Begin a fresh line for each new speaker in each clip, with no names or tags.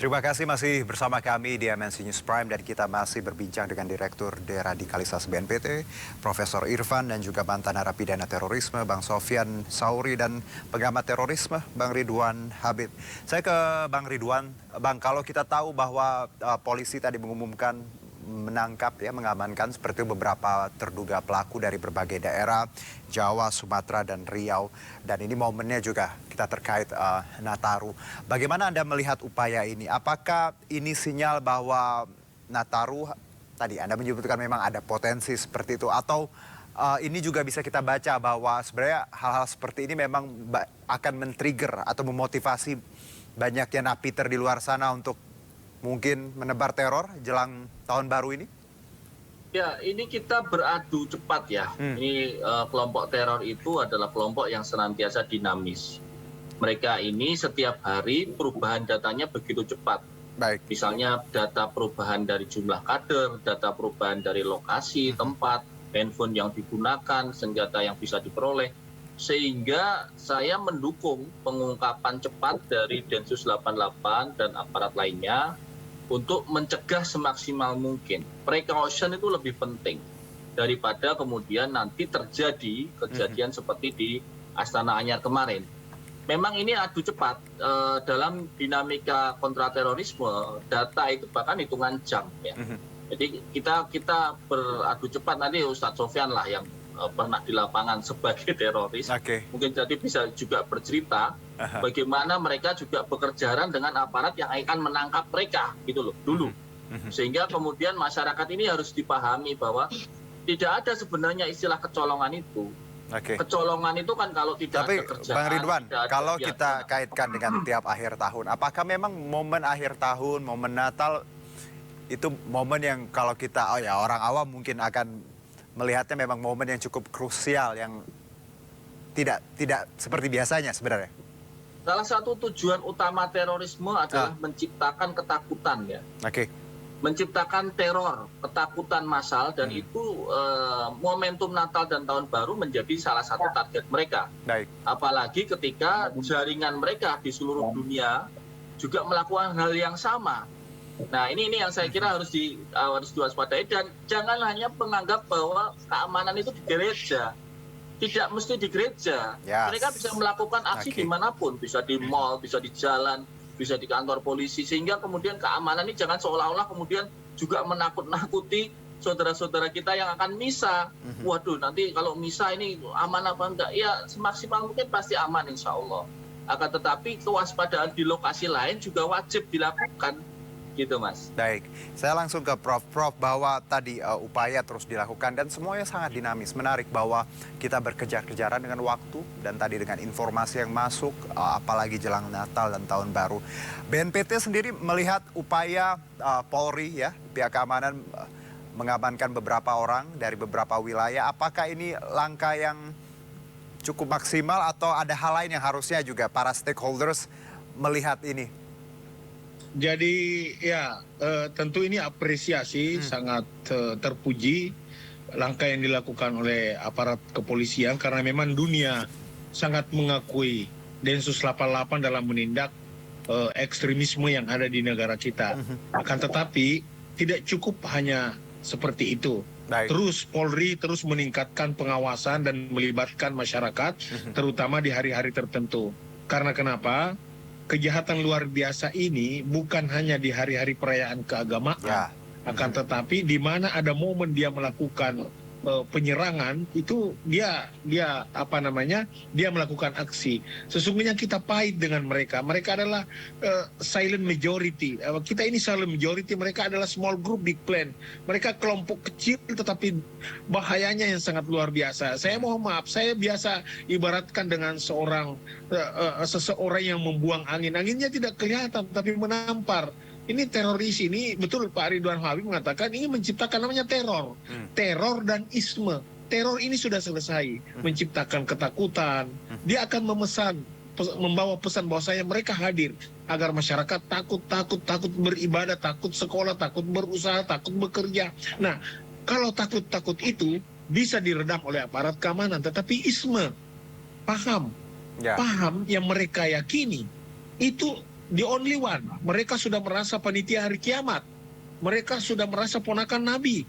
Terima kasih masih bersama kami di MNC News Prime dan kita masih berbincang dengan Direktur Deradikalisasi BNPT, Profesor Irfan dan juga mantan narapidana terorisme Bang Sofyan Sauri dan pengamat terorisme Bang Ridwan Habib. Saya ke Bang Ridwan, Bang, kalau kita tahu bahwa polisi tadi mengumumkan menangkap mengamankan seperti beberapa terduga pelaku dari berbagai daerah Jawa, Sumatera dan Riau, dan ini momennya juga kita terkait Nataru. Bagaimana Anda melihat upaya ini? Apakah ini sinyal bahwa Nataru tadi Anda menyebutkan memang ada potensi seperti itu, atau ini juga bisa kita baca bahwa sebenarnya hal-hal seperti ini memang akan men-trigger atau memotivasi banyaknya napiter di luar sana untuk mungkin menebar teror jelang tahun baru ini?
Ya, ini kita beradu cepat ya. Ini kelompok teror itu adalah kelompok yang senantiasa dinamis. Mereka ini setiap hari perubahan datanya begitu cepat.
Baik.
Misalnya data perubahan dari jumlah kader, data perubahan dari lokasi, tempat, handphone yang digunakan, senjata yang bisa diperoleh. Sehingga saya mendukung pengungkapan cepat dari Densus 88 dan aparat lainnya untuk mencegah semaksimal mungkin. Precaution itu lebih penting daripada kemudian nanti terjadi kejadian seperti di Astana Anyar kemarin. Memang ini adu cepat dalam dinamika kontraterorisme, data itu bahkan hitungan jam ya. Jadi kita beradu cepat, nanti Ustadz Sofyan lah yang pernah di lapangan sebagai teroris, mungkin jadi bisa juga bercerita bagaimana mereka juga bekerjaan dengan aparat yang akan menangkap mereka gitu loh dulu, sehingga kemudian masyarakat ini harus dipahami bahwa tidak ada sebenarnya istilah kecolongan itu. Kecolongan itu kan kalau tidak ada kerjaan.
Bang Ridwan, kalau kita kaitkan dengan tiap akhir tahun, apakah memang momen akhir tahun, momen Natal itu momen yang kalau kita orang awam mungkin akan melihatnya memang momen yang cukup krusial, yang tidak seperti biasanya sebenarnya?
Salah satu tujuan utama terorisme adalah menciptakan ketakutan ya. Menciptakan teror, ketakutan massal, dan itu momentum Natal dan Tahun Baru menjadi salah satu target mereka. Apalagi ketika jaringan mereka di seluruh dunia juga melakukan hal yang sama. Nah ini yang saya kira harus diwaspadai, dan jangan hanya menganggap bahwa keamanan itu di gereja. Tidak mesti di gereja. Mereka bisa melakukan aksi dimanapun, bisa di mall, bisa di jalan, bisa di kantor polisi, sehingga kemudian keamanan ini jangan seolah-olah kemudian juga menakut-nakuti saudara-saudara kita yang akan misa. Waduh, nanti kalau misa ini aman apa enggak? Ya semaksimal mungkin pasti aman insya Allah. Akan tetapi kewaspadaan di lokasi lain juga wajib dilakukan. Gitu Mas.
Baik, saya langsung ke Prof, bahwa tadi upaya terus dilakukan dan semuanya sangat dinamis. Menarik bahwa kita berkejar-kejaran dengan waktu dan tadi dengan informasi yang masuk, apalagi jelang Natal dan Tahun Baru. BNPT sendiri melihat upaya Polri ya, pihak keamanan mengamankan beberapa orang dari beberapa wilayah. Apakah ini langkah yang cukup maksimal atau ada hal lain yang harusnya juga para stakeholders melihat ini?
Jadi ya tentu ini apresiasi, sangat terpuji langkah yang dilakukan oleh aparat kepolisian, karena memang dunia sangat mengakui Densus 88 dalam menindak ekstremisme yang ada di negara kita. Akan tetapi tidak cukup hanya seperti itu. Terus Polri terus meningkatkan pengawasan dan melibatkan masyarakat, terutama di hari-hari tertentu. Karena kenapa? Kejahatan luar biasa ini bukan hanya di hari-hari perayaan keagamaan, akan tetapi di mana ada momen dia melakukan penyerangan, itu dia melakukan aksi. Sesungguhnya kita pahit dengan mereka. Mereka adalah silent majority. Kita ini silent majority, mereka adalah small group big plan. Mereka kelompok kecil tetapi bahayanya yang sangat luar biasa. Saya mohon maaf, saya biasa ibaratkan dengan seseorang yang membuang angin. Anginnya tidak kelihatan tapi menampar. Ini teroris ini, betul Pak Ridwan Habib mengatakan ini menciptakan namanya teror. Teror dan isme. Teror ini sudah selesai. Menciptakan ketakutan. Dia akan membawa pesan bahwasanya mereka hadir agar masyarakat takut beribadah, takut sekolah, takut berusaha, takut bekerja. Nah, kalau takut itu bisa diredam oleh aparat keamanan, tetapi isme, paham yang mereka yakini itu the only one. Mereka sudah merasa panitia hari kiamat. Mereka sudah merasa ponakan Nabi.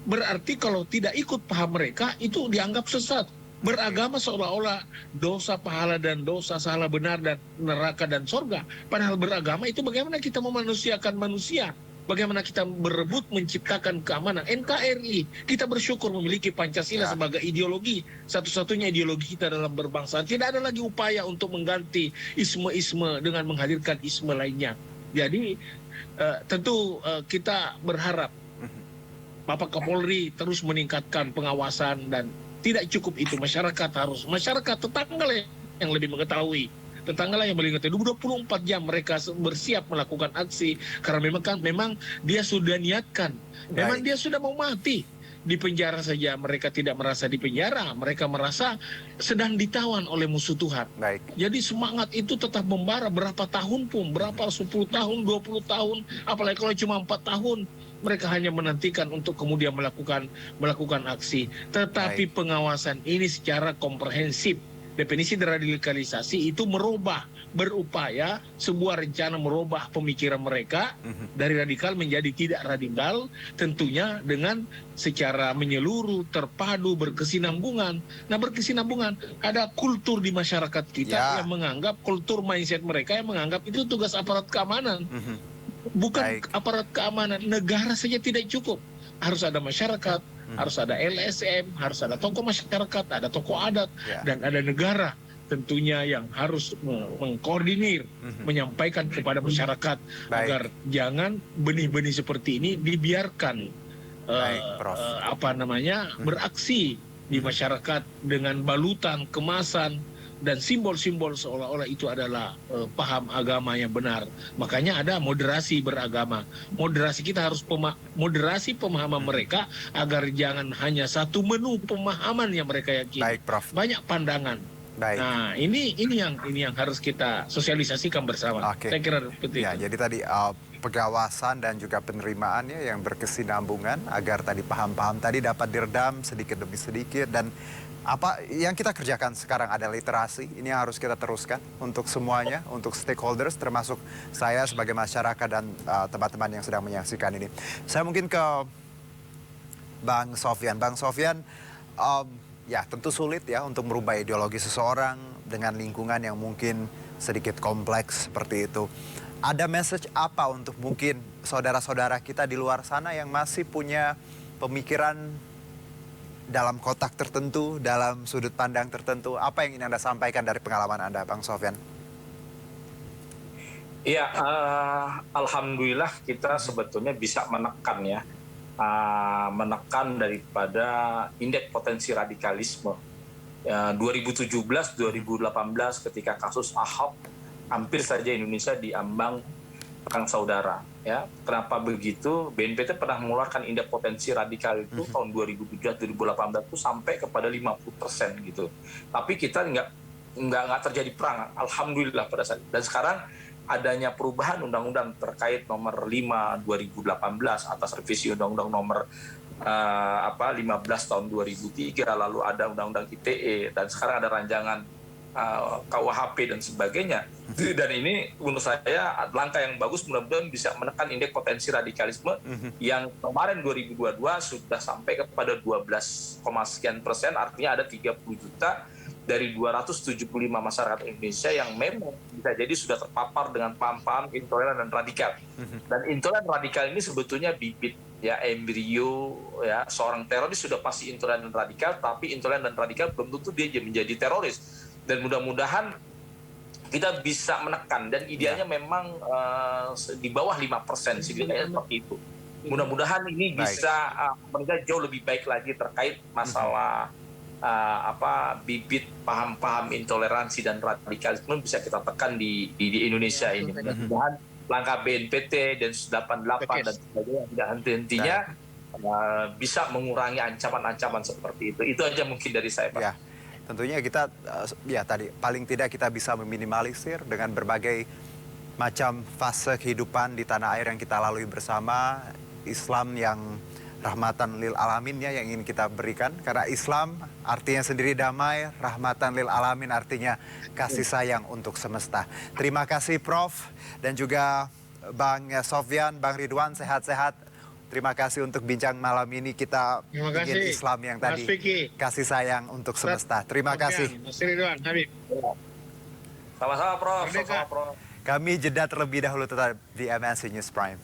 Berarti kalau tidak ikut paham mereka, itu dianggap sesat. Beragama seolah-olah dosa, pahala, dan dosa, salah, benar, dan neraka, dan sorga. Padahal beragama itu bagaimana kita memanusiakan manusia. Bagaimana kita berebut menciptakan keamanan. NKRI, kita bersyukur memiliki Pancasila sebagai ideologi. Satu-satunya ideologi kita dalam berbangsa. Tidak ada lagi upaya untuk mengganti isme-isme dengan menghadirkan isme lainnya. Jadi tentu kita berharap Bapak Kapolri terus meningkatkan pengawasan, dan tidak cukup itu, masyarakat tetangga yang lebih mengetahui. Tetangga yang paling ngerti, 24 jam mereka bersiap melakukan aksi, karena memang dia sudah niatkan, memang dia sudah mau mati. Di penjara saja mereka tidak merasa di penjara, mereka merasa sedang ditawan oleh musuh Tuhan. Jadi semangat itu tetap membara berapa tahun pun, berapa 10 tahun, 20 tahun, apalagi kalau cuma 4 tahun. Mereka hanya menantikan untuk kemudian melakukan aksi. Tetapi pengawasan ini secara komprehensif. Definisi deradikalisasi itu berupaya sebuah rencana merubah pemikiran mereka dari radikal menjadi tidak radikal, tentunya dengan secara menyeluruh, terpadu, berkesinambungan. Nah, berkesinambungan, ada kultur di masyarakat kita yang menganggap, kultur mindset mereka yang menganggap itu tugas aparat keamanan. Bukan aparat keamanan, negara saja tidak cukup. Harus ada masyarakat, harus ada LSM, harus ada tokoh masyarakat, ada tokoh adat, dan ada negara tentunya yang harus mengkoordinir, menyampaikan kepada masyarakat agar jangan benih-benih seperti ini dibiarkan beraksi di masyarakat dengan balutan, kemasan, dan simbol-simbol seolah-olah itu adalah paham agama yang benar. Makanya ada moderasi beragama. Moderasi kita harus moderasi pemahaman mereka agar jangan hanya satu menu pemahaman yang mereka yakini. Banyak pandangan. Nah, ini yang harus kita sosialisasikan bersama. Saya kira seperti itu.
Jadi tadi pengawasan dan juga penerimaannya yang berkesinambungan agar tadi paham-paham tadi dapat diredam sedikit demi sedikit, dan apa yang kita kerjakan sekarang ada literasi, ini yang harus kita teruskan untuk semuanya, untuk stakeholders, termasuk saya sebagai masyarakat dan teman-teman yang sedang menyaksikan ini. Saya mungkin ke Bang Sofyan. Bang Sofyan, ya tentu sulit ya untuk merubah ideologi seseorang dengan lingkungan yang mungkin sedikit kompleks seperti itu. Ada message apa untuk mungkin saudara-saudara kita di luar sana yang masih punya pemikiran dalam kotak tertentu, dalam sudut pandang tertentu? Apa yang ingin Anda sampaikan dari pengalaman Anda, Bang Sofyan?
Iya, alhamdulillah kita sebetulnya bisa menekan daripada indeks potensi radikalisme. 2017-2018 ketika kasus Ahok, hampir saja Indonesia diambang perang saudara. Ya, kenapa begitu? BNPT pernah mengeluarkan indeks potensi radikal itu tahun 2017-2018 itu sampai kepada 50% gitu. Tapi kita nggak terjadi perang, alhamdulillah pada saat itu. Dan sekarang adanya perubahan undang-undang terkait nomor 5 2018 atas revisi undang-undang nomor 15 tahun 2003, lalu ada undang-undang ITE, dan sekarang ada rancangan KUHP dan sebagainya. Dan ini menurut saya langkah yang bagus, mudah-mudahan bisa menekan indeks potensi radikalisme yang kemarin 2022 sudah sampai kepada 12, sekian persen, artinya ada 30 juta dari 275 masyarakat Indonesia yang memang bisa jadi sudah terpapar dengan paham-paham intoleran dan radikal. Dan intoleran radikal ini sebetulnya bibit ya, embrio ya, seorang teroris sudah pasti intoleran dan radikal, tapi intoleran dan radikal belum tentu dia menjadi teroris. Dan mudah-mudahan kita bisa menekan, dan idealnya memang di bawah 5% setidaknya seperti itu. Mudah-mudahan ini bisa menjadi jauh lebih baik lagi terkait masalah bibit paham-paham intoleransi dan radikalisme bisa kita tekan di Indonesia ini. Mudah-mudahan langkah BNPT dan 88 dan sebagainya tidak henti-hentinya bisa mengurangi ancaman-ancaman seperti itu. Itu aja mungkin dari saya, Pak.
Ya. Tentunya kita, tadi paling tidak kita bisa meminimalisir dengan berbagai macam fase kehidupan di tanah air yang kita lalui bersama. Islam yang rahmatan lil alaminnya yang ingin kita berikan. Karena Islam artinya sendiri damai, rahmatan lil alamin artinya kasih sayang untuk semesta. Terima kasih Prof dan juga Bang Sofyan, Bang Ridwan, sehat-sehat. Terima kasih untuk bincang malam ini. Kita
Terima
ingin
kasih,
Islam yang
Mas
tadi
Vicky.
kasih sayang untuk semesta. Terima kasih.
Mas Ridwan, Habib.
Sama-sama Prof.
Merdeka.
Sama-sama Prof.
Kami jeda terlebih dahulu tetap di MNC News Prime.